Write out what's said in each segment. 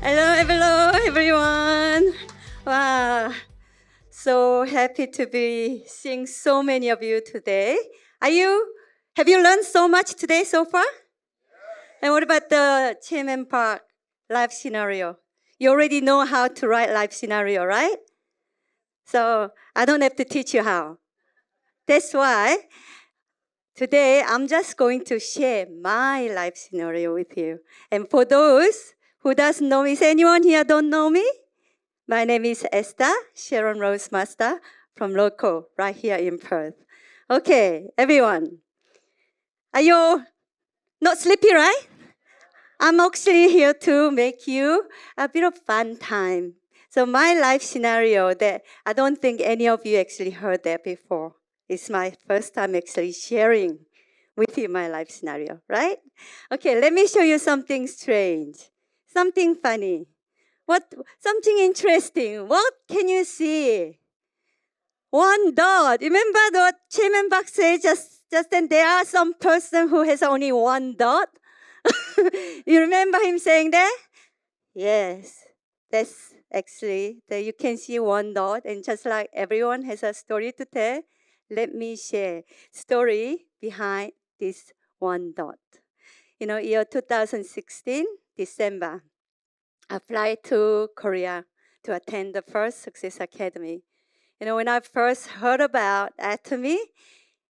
Hello, everyone. Wow, so happy to be seeing so many of you today. Have you learned so much today so far? And what about the Chairman Park life scenario? You already know how to write life scenario, right? So I don't have to teach you how. That's why today I'm just going to share my life scenario with you. And for those who doesn't know me, is anyone here don't know me? My name is Esther, Sharon Rose Master from local, right here in Perth. Okay, everyone. Are you not sleepy, right? I'm actually here to make you a bit of fun time. So my life scenario that I don't think any of you actually heard that before. It's my first time actually sharing with you my life scenario, right? Okay, let me show you something strange, something funny. Something interesting. What can you see? One dot. Remember what Chairman Bach said just then? There are some person who has only one dot. You remember him saying that? Yes. That's actually that you can see one dot, and just like everyone has a story to tell, let me share story behind this one dot. Year 2016, December. I fly to Korea to attend the first Success Academy. When I first heard about Atomy,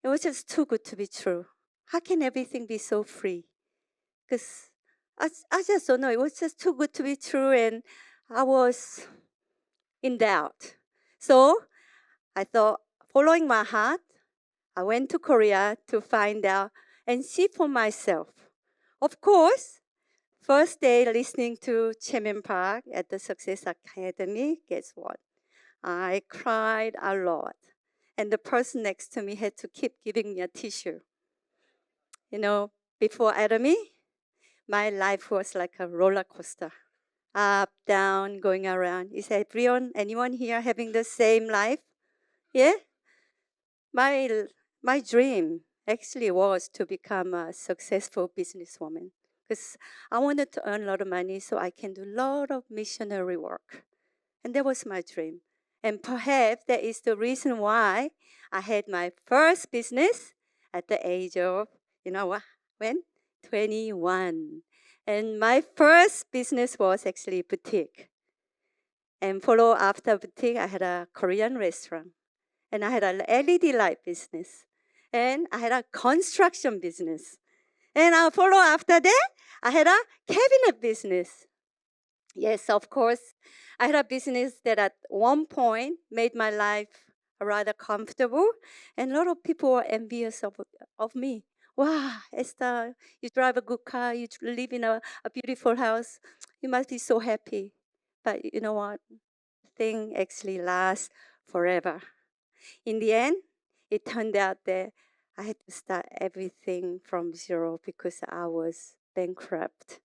it was just too good to be true. How can everything be so free? Because I just don't know. It was just too good to be true, and I was in doubt. So I thought, following my heart, I went to Korea to find out and see for myself. Of course, first day listening to Chairman Park at the Success Academy, guess what? I cried a lot. And the person next to me had to keep giving me a tissue. Before Atomy, my life was like a roller coaster. Up, down, going around. Is anyone here having the same life? Yeah? My dream actually was to become a successful businesswoman because I wanted to earn a lot of money so I can do a lot of missionary work. And that was my dream. And perhaps that is the reason why I had my first business at the age of, when? 21. And my first business was actually boutique. And follow after boutique, I had a Korean restaurant. And I had an LED light business. And I had a construction business. And I follow after that, I had a cabinet business. Yes, of course. I had a business that at one point made my life rather comfortable, and a lot of people were envious of me. Wow, Esther, you drive a good car, you live in a beautiful house, you must be so happy. But you know what? Thing actually lasts forever. In the end, it turned out that I had to start everything from zero because I was bankrupt.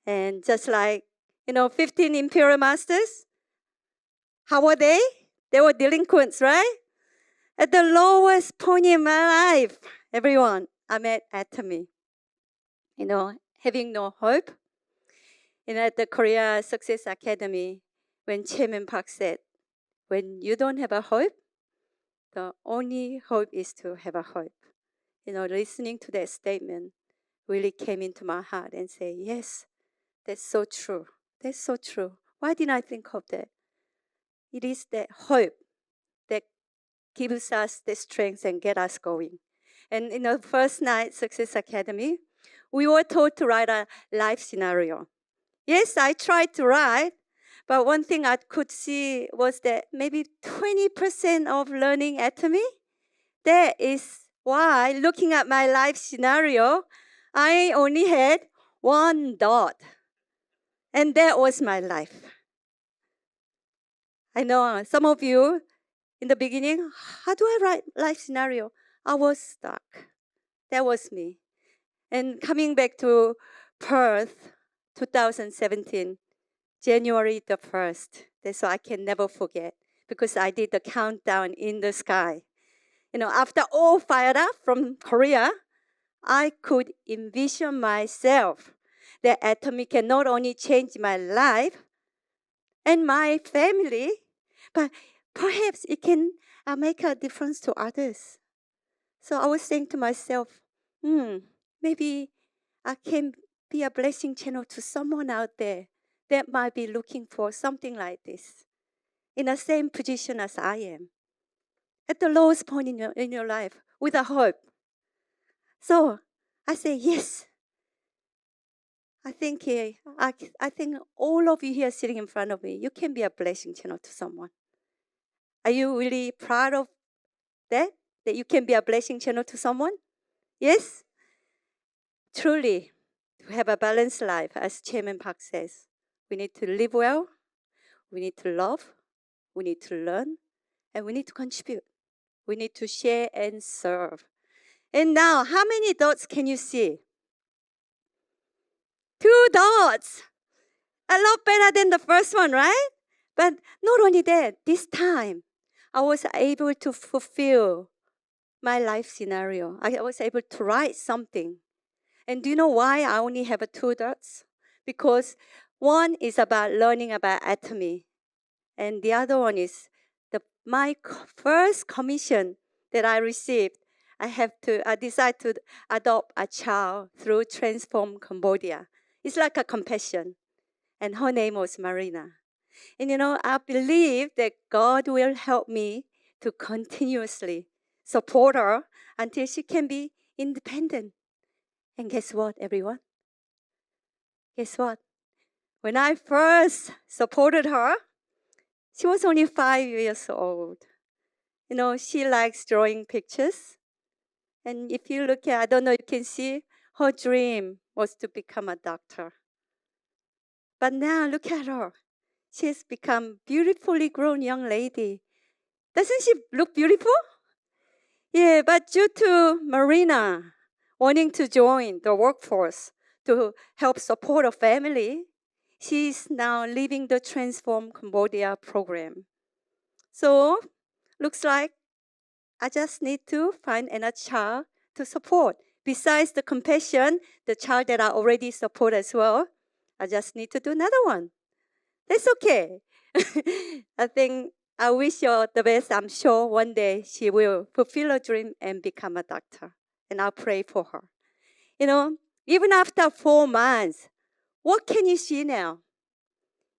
And just like 15 imperial masters. How were they? They were delinquents, right? At the lowest point in my life, everyone, I'm at Atomy. Having no hope. At the Korea Success Academy, when Chairman Park said, when you don't have a hope, the only hope is to have a hope. Listening to that statement really came into my heart and say, yes, that's so true. That's so true. Why didn't I think of that? It is that hope that gives us the strength and get us going. And in the first night, Success Academy, we were told to write a life scenario. Yes, I tried to write, but one thing I could see was that maybe 20% of learning Atomy, that is why, looking at my life scenario, I only had one dot. And that was my life. I know some of you, in the beginning, how do I write life scenario? I was stuck. That was me. And coming back to Perth, 2017, January the 1st. That's why I can never forget because I did the countdown in the sky. After all fired up from Korea, I could envision myself that Atomy can not only change my life and my family, but perhaps it can make a difference to others. So I was saying to myself, maybe I can be a blessing channel to someone out there that might be looking for something like this, in the same position as I am, at the lowest point in your life, with a hope. So I say, yes. I think all of you here sitting in front of me, you can be a blessing channel to someone. Are you really proud of that? That you can be a blessing channel to someone? Yes? Truly, to have a balanced life, as Chairman Park says, we need to live well, we need to love, we need to learn, and we need to contribute. We need to share and serve. And now, how many dots can you see? 2 dots. A lot better than the first one, right? But not only that, this time, I was able to fulfill my life scenario. I was able to write something. And do you know why I only have 2 dots? Because one is about learning about Atomy, and the other one is my first commission that I received. I decided to adopt a child through Transform Cambodia. It's like a compassion. And her name was Marina. And I believe that God will help me to continuously support her until she can be independent. And guess what, everyone? Guess what? When I first supported her, she was only 5 years old. She likes drawing pictures. And if you look at, I don't know, you can see her dream was to become a doctor. But now look at her. She has become beautifully grown young lady. Doesn't she look beautiful? Yeah, but due to Marina wanting to join the workforce to help support her family, she's now leaving the Transform Cambodia program. So, looks like I just need to find another child to support. Besides the compassion, the child that I already support as well, I just need to do another one. That's okay. I wish her the best. I'm sure one day she will fulfill her dream and become a doctor. And I'll pray for her. Even after 4 months, what can you see now?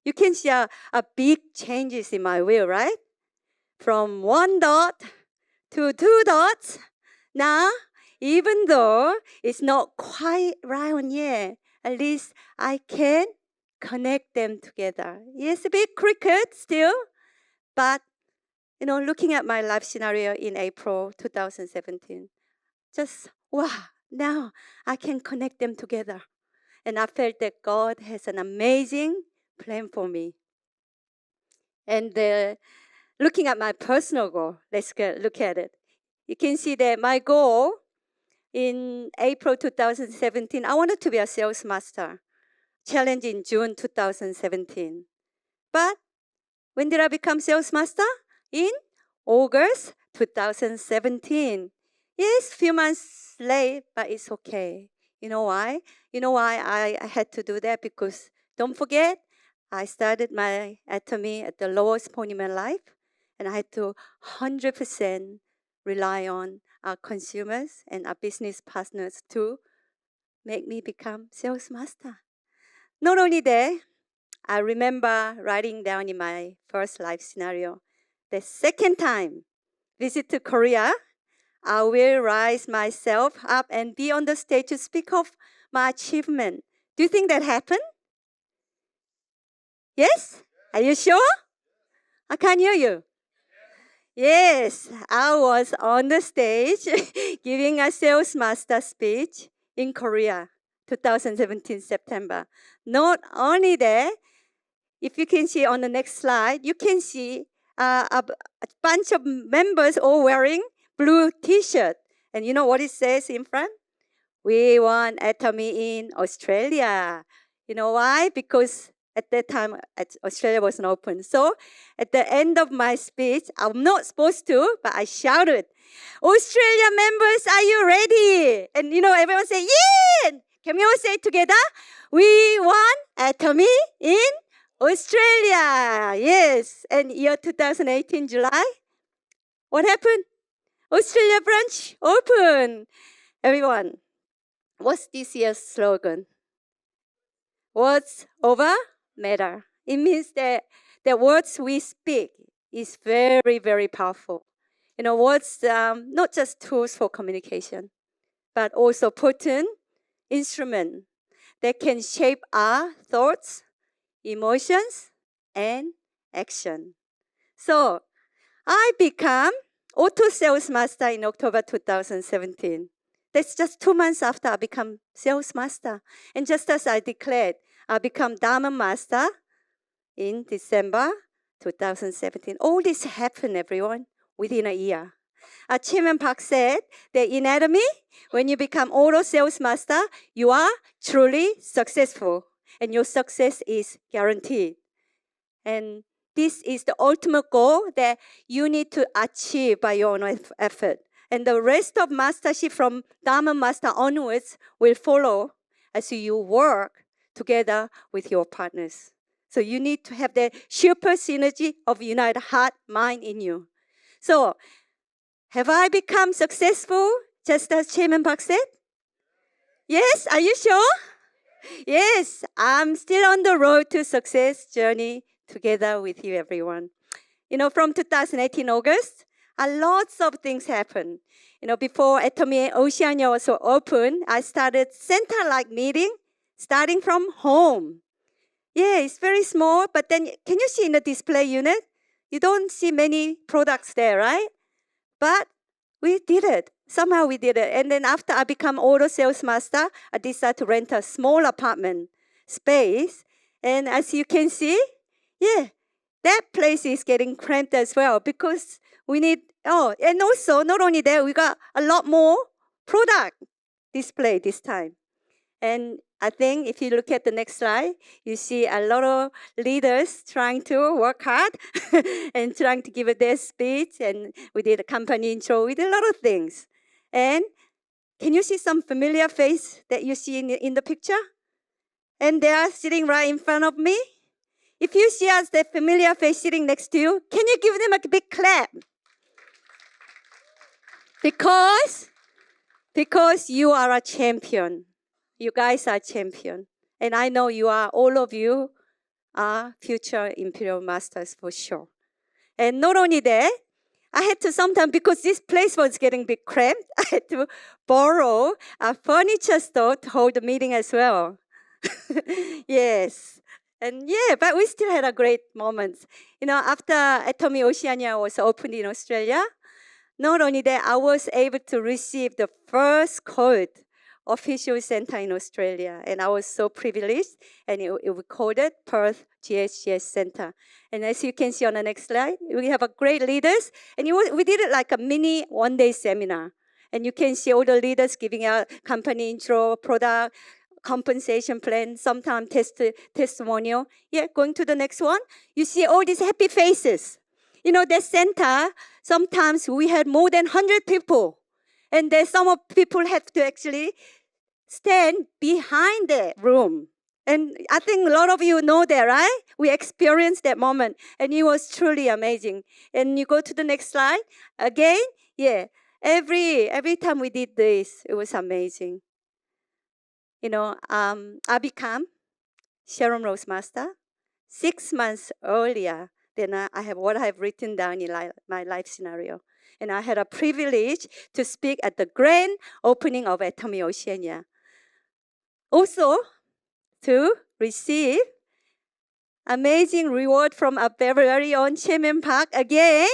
You can see a big changes in my will, right? From 1 dot to 2 dots. Now, even though it's not quite round yet, at least I can connect them together. Yes, a bit crooked still, but looking at my life scenario in April 2017, just wow, now I can connect them together. And I felt that God has an amazing plan for me. And looking at my personal goal, let's look at it. You can see that my goal in April 2017, I wanted to be a sales master. Challenge in June 2017. But when did I become sales master? In August 2017. Yes, few months late, but it's okay. You know why? You know why I had to do that? Because don't forget, I started my Atomy at the lowest point in my life, and I had to 100% rely on our consumers and our business partners to make me become sales master. Not only that, I remember writing down in my first life scenario, the second time visit to Korea, I will rise myself up and be on the stage to speak of my achievement. Do you think that happened? Yes? Are you sure? I can't hear you. Yes, I was on the stage giving a sales master speech in Korea, 2017 September. Not only that, if you can see on the next slide, you can see a bunch of members all wearing blue T-shirt. And you know what it says in front? We want Atomy in Australia. You know why? Because at that time, Australia wasn't open. So at the end of my speech, I'm not supposed to, but I shouted, Australia members, are you ready? And everyone said, yeah! Can we all say it together? We won Atomy in Australia. Yes. And year 2018, July. What happened? Australia branch open. Everyone, what's this year's slogan? Words over matter. It means that the words we speak is very, very powerful. Words not just tools for communication, but also potent instrument that can shape our thoughts, emotions, and action. So I became auto sales master in October 2017. That's just 2 months after I become sales master. And just as I declared, I become diamond master in December 2017. All this happened, everyone, within a year. Chairman Park said that in Atomy, when you become auto sales master, you are truly successful, and your success is guaranteed. And this is the ultimate goal that you need to achieve by your own effort. And the rest of mastership from Diamond Master onwards will follow as you work together with your partners. So you need to have the super synergy of united heart, mind in you. So have I become successful just as Chairman Park said? Yes, are you sure? Yes, I'm still on the road to success journey together with you, everyone. From 2018 August, lots of things happened. Before Atomy Oceania was open, I started center-like meeting starting from home. Yeah, it's very small, but then can you see in the display unit? You don't see many products there, right? But we did it. Somehow we did it. And then after I become auto sales master, I decided to rent a small apartment space. And as you can see, yeah, that place is getting cramped as well because we need, and also not only that, we got a lot more product display this time. And I think if you look at the next slide, you see a lot of leaders trying to work hard and trying to give their speech. And we did a company intro. We did a lot of things. And can you see some familiar face that you see in the picture? And they are sitting right in front of me. If you see us, that familiar face sitting next to you, can you give them a big clap? Because you are a champion. You guys are champion. And I know all of you are future Imperial Masters for sure. And not only that, I had to sometimes, because this place was getting a bit cramped, I had to borrow a furniture store to hold the meeting as well. Yes. And but we still had a great moment. After Atomy Oceania was opened in Australia, not only that, I was able to receive the first code official center in Australia, and I was so privileged, and we called it Perth GHGS Center. And as you can see on the next slide, we have a great leaders, and we did it like a mini one-day seminar. And you can see all the leaders giving out company intro, product, compensation plan, sometimes testimonial. Yeah, going to the next one, you see all these happy faces. That center, sometimes we had more than 100 people. And then some of people have to actually stand behind the room. And I think a lot of you know that, right? We experienced that moment, and it was truly amazing. And you go to the next slide. Again, every time we did this, it was amazing. I became Sharon Rose Master 6 months earlier than I have written down in my life scenario. And I had a privilege to speak at the grand opening of Atomy Oceania. Also, to receive amazing reward from our very own Chairman Park again,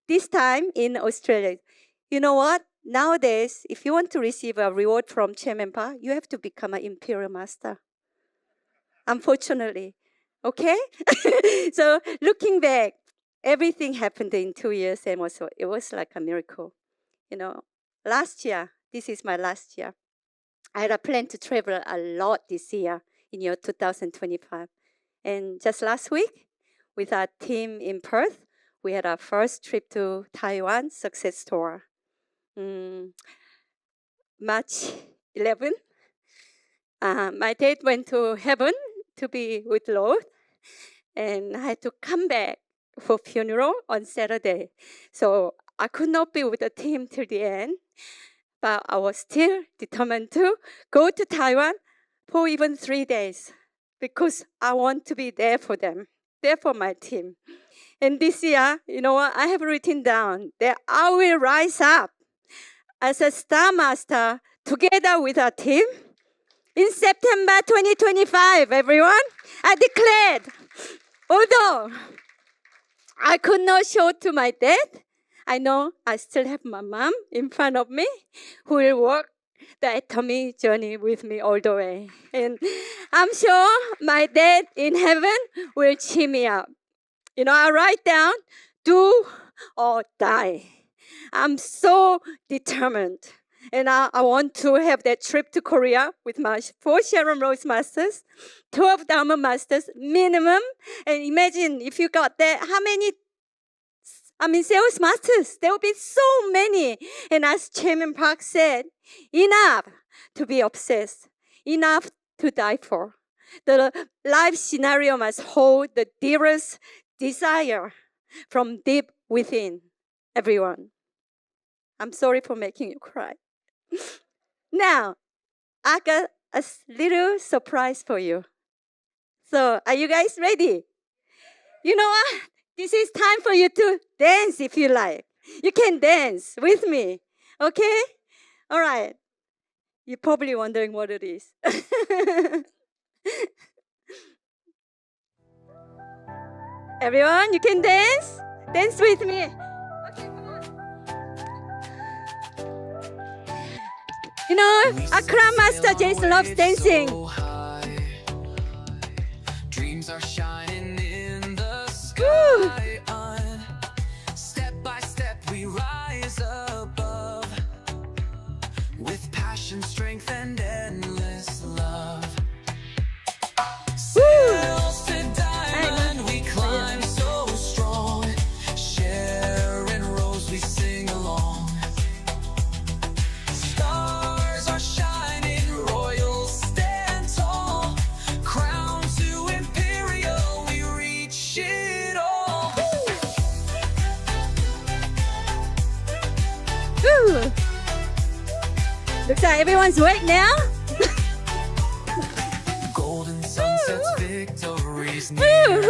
this time in Australia. You know what? Nowadays, if you want to receive a reward from Chairman Park, you have to become an Imperial Master. Unfortunately. Okay? So looking back, everything happened in 2 years, and also it was like a miracle. Last year, this is my last year. I had a plan to travel a lot this year in year 2025. And just last week, with our team in Perth, we had our first trip to Taiwan success tour. March 11. My dad went to heaven to be with Lord, and I had to come back for funeral on Saturday. So I could not be with the team till the end, but I was still determined to go to Taiwan for even 3 days because I want to be there for them, there for my team. And this year, you know what, I have written down that I will rise up as a Star Master together with our team in September 2025, everyone. I declared, although I could not show to my dad, I know I still have my mom in front of me who will walk the atomy journey with me all the way. And I'm sure my dad in heaven will cheer me up. You know, I write down, do or die. I'm so determined. And I want to have that trip to Korea with my 4 SRM Rose Masters, 12 Diamond Masters minimum. And imagine if you got that, how many sales masters? There will be so many. And as Chairman Park said, enough to be obsessed, enough to die for. The life scenario must hold the dearest desire from deep within everyone. I'm sorry for making you cry. Now, I got a little surprise for you. So, are you guys ready? You know what? This is time for you to dance if you like. You can dance with me. Okay? All right. You're probably wondering what it is. Everyone, you can dance? Dance with me. Okay, come on. You know, our Crown Master Jason loves dancing. Dreams are shining in the sky. Step by step we rise above with passion, strength, and endless love. Sails to diamond, we climb so strong. Sharon Rose, we sing along. Stars are shining, royals stand tall. Crown to imperial, we reach it all. Woo! Looks like everyone's awake now. Golden sunsets, victories near.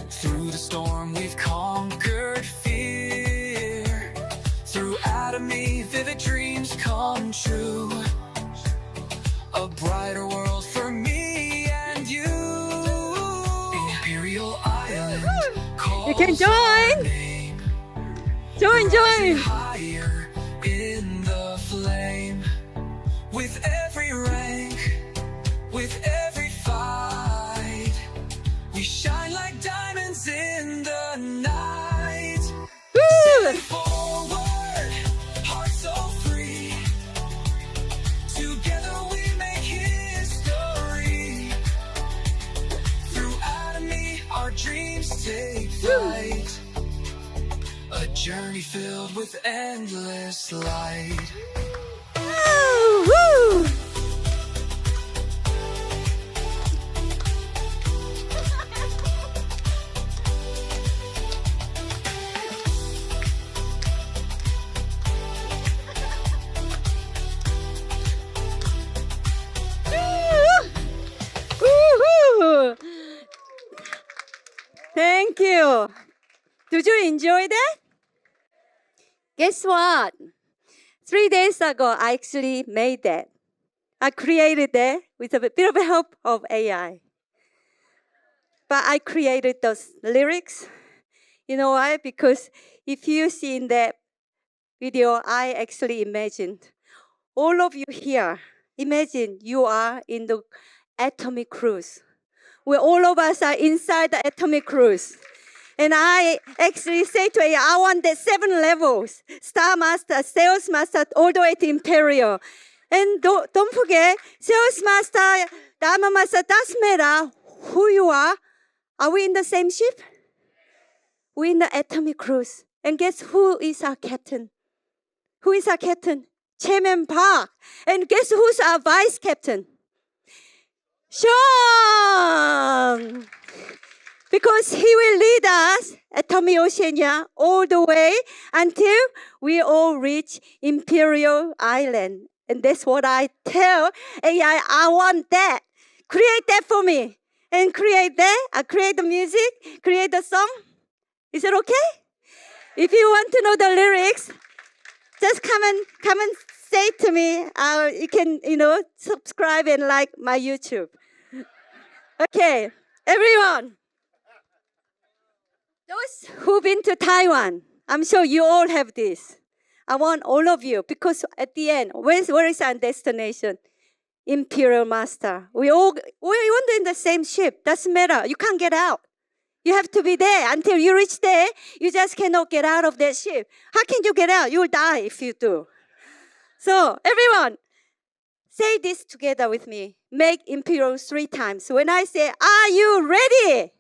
Through the storm, we've conquered fear. Through Atomy, vivid dreams come true. A brighter world for me and you. Imperial Island. You can join. Join. Higher in the flame. With every rank, with every fight, we shine like diamonds in the night. Sailing forward, hearts so free. Together we make history. Through Atomy, our dreams take flight. A journey filled with endless light. Woo! Thank you. Did you enjoy that? Guess what? 3 days ago, I actually made that. I created that with a bit of help of AI. But I created those lyrics. You know why? Because if you see in that video, I actually imagined all of you here. Imagine you are in the atomic cruise, where all of us are inside the atomic cruise. And I actually say to AI, I want the 7 levels, Star Master, Sales Master, all the way to Imperial. And don't forget, Sales Master, Diamond Master, doesn't matter who you are. Are we in the same ship? We're in the atomic cruise. And guess who is our captain? Who is our captain? Chairman Park. And guess who's our vice captain? Sean! Because he will lead us, Atomy Oceania, all the way until we all reach Imperial Island. And that's what I tell AI, I want that. Create that for me. And create that, create the music, create the song. Is it okay? If you want to know the lyrics, just come and say to me. You can, subscribe and like my YouTube. Okay, everyone. Those who've been to Taiwan, I'm sure you all have this. I want all of you, because at the end, where is our destination? Imperial Master. We want in the same ship. Doesn't matter. You can't get out. You have to be there until you reach there. You just cannot get out of that ship. How can you get out? You will die if you do. So, everyone, say this together with me. Make Imperial 3 times. When I say, are you ready?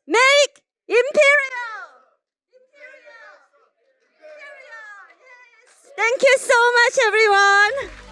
Make Imperial! Imperial! Imperial! Yes! Thank you so much, everyone.